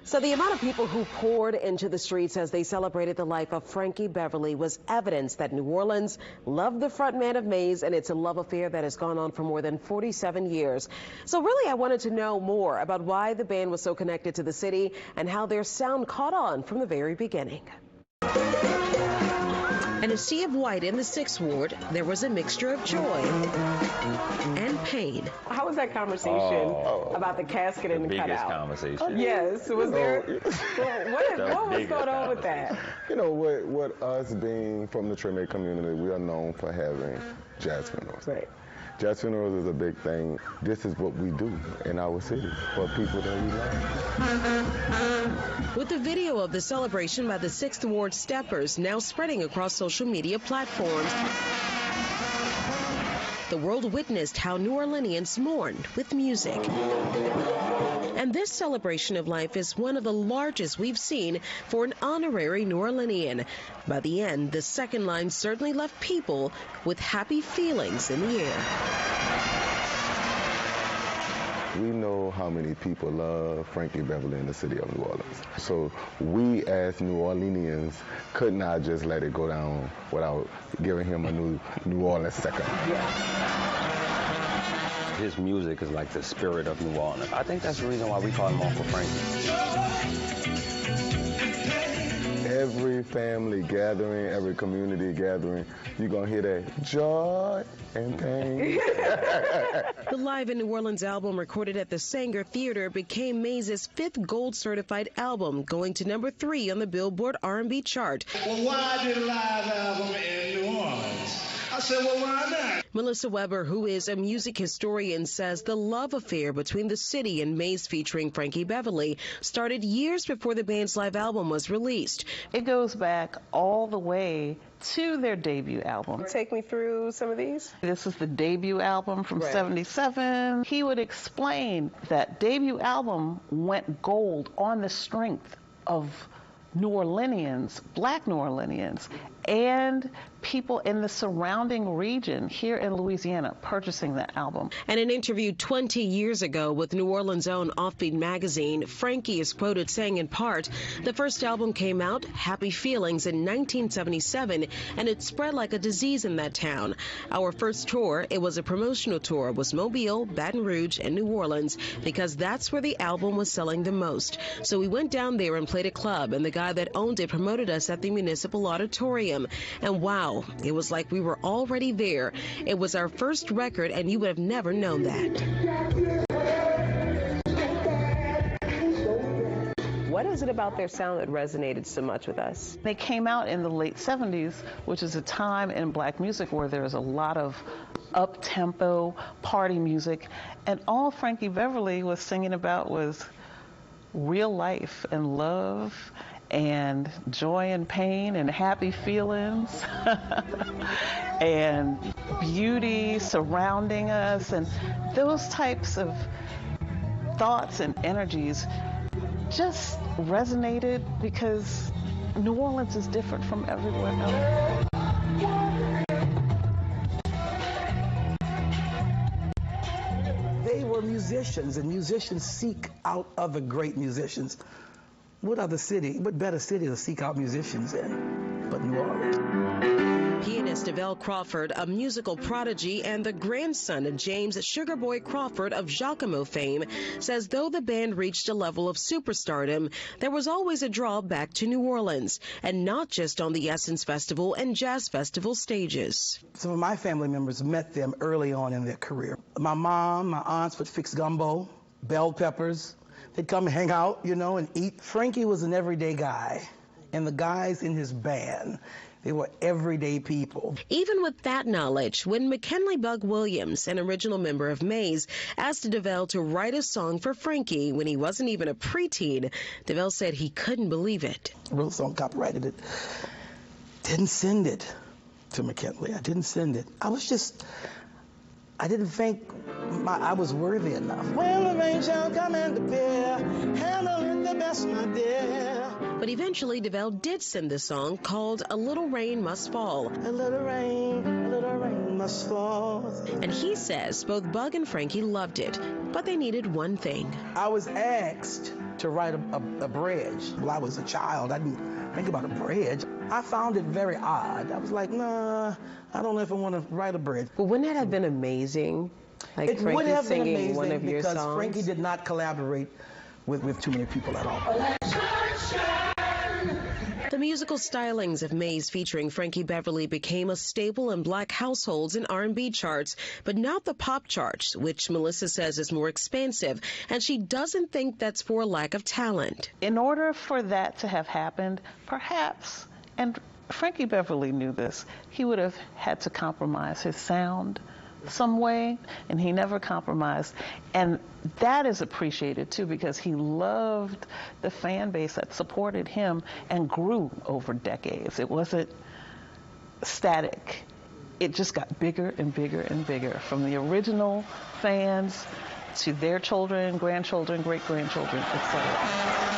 So the amount of people who poured into the streets as they celebrated the life of Frankie Beverly was evidence that New Orleans loved the frontman of Maze, and it's a love affair that has gone on for more than 47 years. So really, I wanted to know more about why the band was so connected to the city and how their sound caught on from the very beginning. In a sea of white in the 6th Ward, there was a mixture of joy and pain. How was that conversation about the casket and the cutout? Biggest conversation. Yes, was there? What was going on with that? You know, what us being from the Trinidad community, we are known for having jazz funerals. Right. Jazz funerals is a big thing. This is what we do in our city for people that we love. With the video of the celebration by the 6th Ward Steppers now spreading across social media platforms, the world witnessed how New Orleanians mourned with music. And this celebration of life is one of the largest we've seen for an honorary New Orleanian. By the end, the second line certainly left people with happy feelings in the air. We know how many people love Frankie Beverly in the city of New Orleans. So we as New Orleanians could not just let it go down without giving him a New Orleans second. His music is like the spirit of New Orleans. I think that's the reason why we call him Uncle Frankie. Every family gathering, every community gathering, you're going to hear that joy and pain. The Live in New Orleans album, recorded at the Sanger Theater, became Maze's 5th gold-certified album, going to number 3 on the Billboard R&B chart. Well, why did a live album in New Orleans? I said, well, why not? Melissa Weber, who is a music historian, says the love affair between the city and Maze featuring Frankie Beverly started years before the band's live album was released. It goes back all the way to their debut album. Take me through some of these. This is the debut album from '77. He would explain that debut album went gold on the strength of New Orleanians, black New Orleanians, and people in the surrounding region here in Louisiana purchasing that album. In an interview 20 years ago with New Orleans' own Offbeat magazine, Frankie is quoted saying in part, the first album came out, Happy Feelings, in 1977, and it spread like a disease in that town. Our first tour, it was a promotional tour, was Mobile, Baton Rouge, and New Orleans, because that's where the album was selling the most. So we went down there and played a club, and the guy that owned it promoted us at the Municipal Auditorium. And wow, it was like we were already there. It was our first record, and you would have never known that. What is it about their sound that resonated so much with us? They came out in the late 70s, which is a time in black music where there's a lot of up-tempo party music, and all Frankie Beverly was singing about was real life and love and joy and pain and happy feelings and beauty surrounding us, and those types of thoughts and energies just resonated because New Orleans is different from everywhere else. They were musicians, and musicians seek out other great musicians. What other city, what better city to seek out musicians in but New Orleans? Pianist Develle Crawford, a musical prodigy and the grandson of James Sugarboy Crawford of Giacomo fame, says though the band reached a level of superstardom, there was always a draw back to New Orleans, and not just on the Essence Festival and Jazz Festival stages. Some of my family members met them early on in their career. My mom, my aunts would fix gumbo, bell peppers. They'd come and hang out, you know, and eat. Frankie was an everyday guy, and the guys in his band, they were everyday people. Even with that knowledge, when McKinley Bug Williams, an original member of Maze, asked Develle to write a song for Frankie when he wasn't even a preteen, Develle said he couldn't believe it. Wrote the song, copyrighted it. Didn't send it to McKinley. I didn't send it. I didn't think I was worthy enough. When the rain shall come and appear, handle it the best, my dear. But eventually, Develle did send the song called A Little Rain Must Fall. A little rain us forth. And he says both Bug and Frankie loved it, but they needed one thing. I was asked to write a bridge. Well, I was a child. I didn't think about a bridge. I found it very odd. I was like, nah, I don't know if I want to write a bridge. But wouldn't that have been amazing? Like It would Frankie have been singing amazing one of your because songs? Frankie did not collaborate with too many people at all. The musical stylings of Maze featuring Frankie Beverly became a staple in black households and R&B charts, but not the pop charts, which Melissa says is more expansive, and she doesn't think that's for lack of talent. In order for that to have happened, perhaps, and Frankie Beverly knew this, he would have had to compromise his sound some way, and he never compromised. And that is appreciated too, because he loved the fan base that supported him and grew over decades. It wasn't static. It just got bigger and bigger and bigger, from the original fans to their children, grandchildren, great-grandchildren, etc.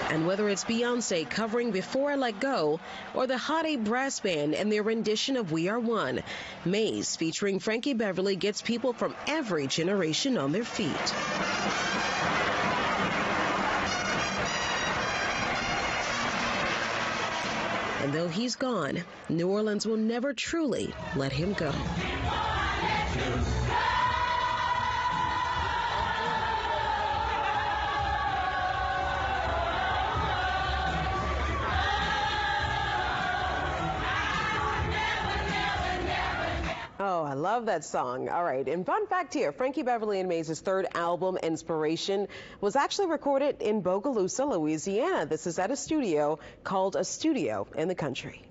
And whether it's Beyonce covering Before I Let Go or the Hot 8 Brass Band and their rendition of We Are One, Maze featuring Frankie Beverly gets people from every generation on their feet. And though he's gone, New Orleans will never truly let him go. Oh, I love that song. All right, and fun fact here, Frankie Beverly and Maze's third album, Inspiration, was actually recorded in Bogalusa, Louisiana. This is at a studio called A Studio in the Country.